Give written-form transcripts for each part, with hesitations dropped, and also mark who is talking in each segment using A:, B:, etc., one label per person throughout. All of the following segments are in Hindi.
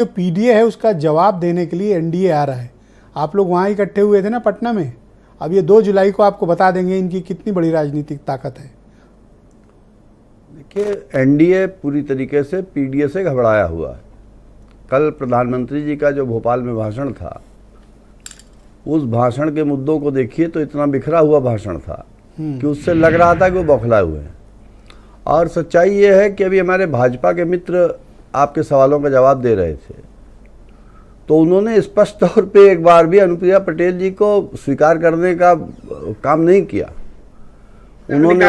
A: जो पीडीए है उसका जवाब देने के लिए एनडीए आ रहा है। आप लोग वहाँ इकट्ठे हुए थे ना पटना में। अब ये 2 जुलाई को आपको बता देंगे इनकी कितनी बड़ी राजनीतिक ताकत है।
B: देखिए, एनडीए पूरी तरीके से पीडीए से घबराया हुआ है। कल प्रधानमंत्री जी का जो भोपाल में भाषण था, उस भाषण के मुद्दों को देखिए तो इतना बिखरा हुआ भाषण था कि उससे लग रहा था कि वो बौखलाए हुए हैं। और सच्चाई ये है कि अभी हमारे भाजपा के मित्र आपके सवालों का जवाब दे रहे थे, तो उन्होंने स्पष्ट तौर पे एक बार भी अनुप्रिया पटेल जी को स्वीकार करने का काम नहीं किया। उन्होंने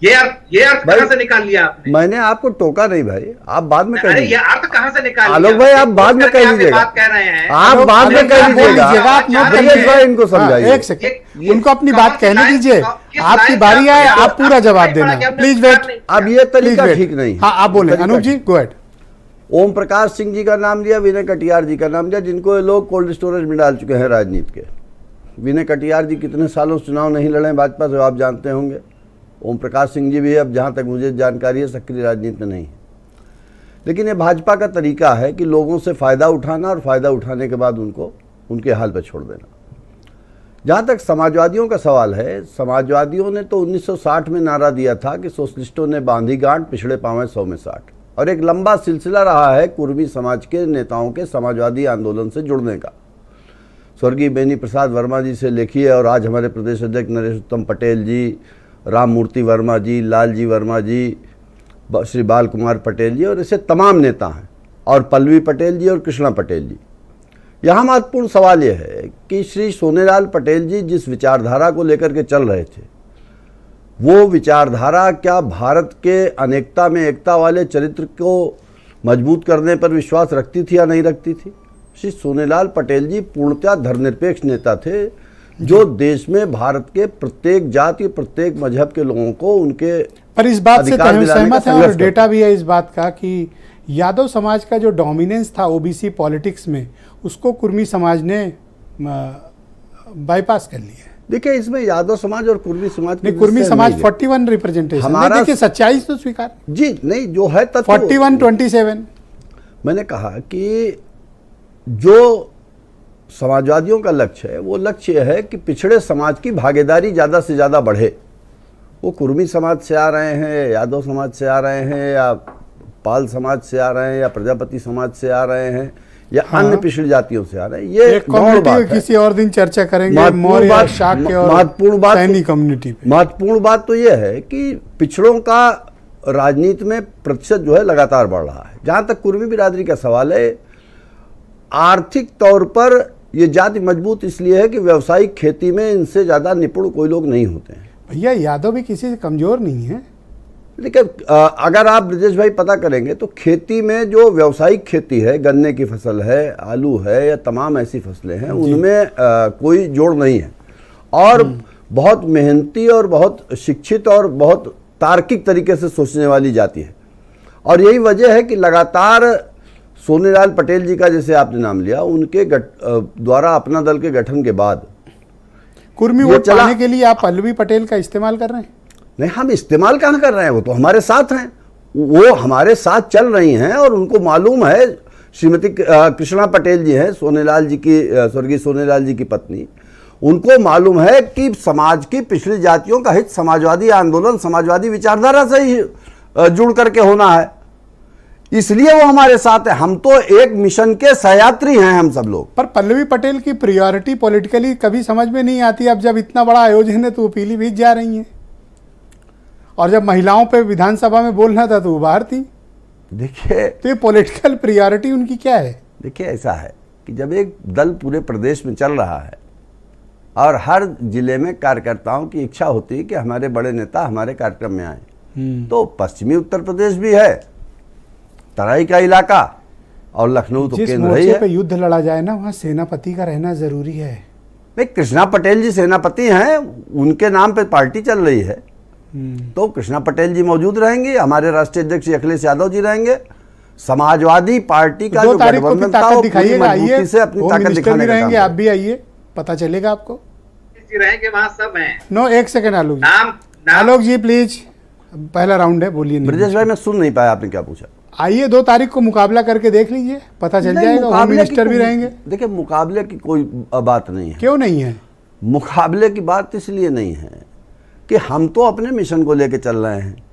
C: ये अर्थ कहाँ से निकाल लिया आपने?
B: मैंने आपको टोका नहीं भाई, आप बाद में कह लीजिए।
C: ये अर्थ कहाँ से निकाल लिया?
B: आलोक भाई आप बाद में कह लीजिएगा,
C: बात कह रहे हैं
B: आप बाद में कह लीजिएगा।
A: आप
B: ब्रजेश भाई इनको समझाइए।
A: एक सेकंड, उनको अपनी बात कहने दीजिए। आपकी बारी है, आप पूरा जवाब देना। Please wait.
B: अब ये तरीका ठीक नहीं।
A: हाँ आप बोले अनूप जी, गो अहेड।
B: ओम प्रकाश सिंह जी का नाम लिया, विनय कटियार जी का नाम लिया, जिनको ये लोग कोल्ड स्टोरेज में डाल चुके हैं राजनीति के। विनय कटियार जी कितने सालों से चुनाव नहीं लड़े भाजपा से, आप जानते होंगे। ओम प्रकाश सिंह जी भी अब जहाँ तक मुझे जानकारी है सक्रिय राजनीति में नहीं है। लेकिन ये भाजपा का तरीका है कि लोगों से फ़ायदा उठाना और फ़ायदा उठाने के बाद उनको उनके हाल पर छोड़ देना। जहाँ तक समाजवादियों का सवाल है, समाजवादियों ने तो 1960 में नारा दिया था कि सोशलिस्टों ने बांधी गांठ, पिछड़े पांव 100 में 60, और एक लंबा सिलसिला रहा है कुर्मी समाज के नेताओं के समाजवादी आंदोलन से जुड़ने का। स्वर्गीय बेनी प्रसाद वर्मा जी से लिखिए, और आज हमारे प्रदेश अध्यक्ष नरेश उत्तम पटेल जी, राम मूर्ति वर्मा जी, लालजी वर्मा जी, श्री बाल कुमार पटेल जी, और ऐसे तमाम नेता हैं, और पल्लवी पटेल जी और कृष्णा पटेल जी। यहाँ महत्वपूर्ण सवाल यह है कि श्री सोनेलाल पटेल जी जिस विचारधारा को लेकर के चल रहे थे, वो विचारधारा क्या भारत के अनेकता में एकता वाले चरित्र को मजबूत करने पर विश्वास रखती थी या नहीं रखती थी? श्री सोनेलाल पटेल जी पूर्णतः धर्मनिरपेक्ष नेता थे, जो देश में भारत के प्रत्येक जाति, प्रत्येक मजहब के लोगों को उनके
A: पर इस बात से सहमत है, और डेटा भी है इस बात का कि यादव समाज का जो डोमिनेंस था ओबीसी पॉलिटिक्स में, उसको कुर्मी समाज ने बाईपास कर लिया।
B: देखिए, इसमें यादव समाज और कुर्मी समाज
A: नहीं, कुर्मी समाज 41 रिप्रेजेंटेशन
B: हमारा।
A: देखिए सच्चाई तो स्वीकार
B: जी नहीं, जो है तत्व
A: 41-27।
B: मैंने कहा कि जो समाजवादियों का लक्ष्य है, वो लक्ष्य है कि पिछड़े समाज की भागीदारी ज़्यादा से ज़्यादा बढ़े। वो कुर्मी समाज से आ रहे हैं, यादव समाज से आ रहे हैं, या पाल समाज से आ रहे हैं, या प्रजापति समाज से आ रहे हैं, या अन्य पिछड़ी जातियों से आ रहे हैं। ये
A: किसी और दिन चर्चा करेंगे। महत्वपूर्ण
B: बात तो ये है कि पिछड़ों का राजनीति में प्रतिशत जो है लगातार बढ़ रहा है। जहाँ तक कुर्मी बिरादरी का सवाल है, आर्थिक तौर पर ये जाति मजबूत इसलिए है कि व्यावसायिक खेती में इनसे ज़्यादा निपुण कोई लोग नहीं होते हैं।
A: भैया यादव भी किसी से कमज़ोर नहीं है।
B: लेकिन अगर आप ब्रजेश भाई पता करेंगे तो खेती में जो व्यावसायिक खेती है, गन्ने की फसल है, आलू है, या तमाम ऐसी फसलें हैं, उनमें कोई जोड़ नहीं है, और बहुत मेहनती और बहुत शिक्षित और बहुत तार्किक तरीके से सोचने वाली जाति है। और यही वजह है कि लगातार सोनेलाल पटेल जी का, जैसे आपने नाम लिया, उनके द्वारा अपना दल के गठन के बाद
A: कुर्मी वोट पाने के लिए आप पल्लवी पटेल का इस्तेमाल कर रहे हैं।
B: नहीं, हम इस्तेमाल कहाँ कर रहे हैं, वो तो हमारे साथ हैं, वो हमारे साथ चल रही हैं, और उनको मालूम है। श्रीमती कृष्णा पटेल जी हैं, सोनेलाल जी की, स्वर्गीय सोनेलाल जी की पत्नी, उनको मालूम है कि समाज की पिछड़ी जातियों का हित समाजवादी आंदोलन, समाजवादी विचारधारा से ही जुड़ करके होना है, इसलिए वो हमारे साथ है। हम तो एक मिशन के सहयात्री हैं हम सब लोग।
A: पर पल्लवी पटेल की प्रायोरिटी पॉलिटिकली कभी समझ में नहीं आती। अब जब इतना बड़ा आयोजन है तो वो पीलीभीत जा रही हैं, और जब महिलाओं पे विधानसभा में बोलना था तो वो बाहर थी।
B: देखिए,
A: तो ये पॉलिटिकल प्रायोरिटी उनकी क्या है?
B: देखिए, ऐसा है कि जब एक दल पूरे प्रदेश में चल रहा है और हर जिले में कार्यकर्ताओं की इच्छा होती है कि हमारे बड़े नेता हमारे कार्यक्रम में आए, तो पश्चिमी उत्तर प्रदेश भी है, तराई का इलाका, और लखनऊ तो केंद्र ही है।
A: पे युद्ध लड़ा जाए ना, वहाँ सेनापति का रहना जरूरी है।
B: नहीं, कृष्णा पटेल जी सेनापति हैं, उनके नाम पे पार्टी चल रही है, तो कृष्णा पटेल जी मौजूद रहेंगे, हमारे राष्ट्रीय अध्यक्ष अखिलेश यादव जी रहेंगे। समाजवादी पार्टी का जो गठबंधन था, वो पूरी मजबूती से अपनी ताकत दिखाने का काम।
A: आप भी आइए, पता चलेगा आपको।
C: रहेंगे वहाँ सब हैं।
A: नो, एक सेकंड आलोक जी, आलोक जी प्लीज, पहला राउंड है, बोलिए।
B: ब्रजेश भाई, मैं सुन नहीं पाया आपने क्या पूछा।
A: आइए 2 तारीख को मुकाबला करके देख लीजिए, पता चल
B: नहीं,
A: जाएगा। होम
B: मुकाबले
A: मिनिस्टर
B: की
A: भी रहेंगे।
B: देखिए, मुकाबले की कोई बात नहीं है।
A: क्यों नहीं है?
B: मुकाबले की बात इसलिए नहीं है कि हम तो अपने मिशन को लेकर चल रहे हैं।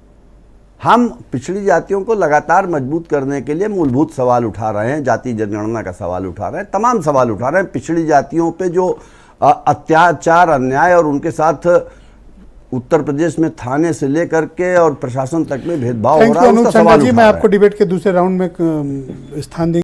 B: हम पिछड़ी जातियों को लगातार मजबूत करने के लिए मूलभूत सवाल उठा रहे हैं, जाति जनगणना का सवाल उठा रहे हैं, तमाम सवाल उठा रहे हैं। पिछड़ी जातियों पे जो अत्याचार, अन्याय और उनके साथ उत्तर प्रदेश में थाने से लेकर के और प्रशासन तक में भेदभाव हो
A: थैंक
B: रहा
A: यू
B: है,
A: अनूप
B: उसका
A: चंदा
B: सवाल
A: जी।
B: उठा
A: मैं
B: रहे
A: आपको
B: हैं।
A: डिबेट के दूसरे राउंड में स्थान देंगे।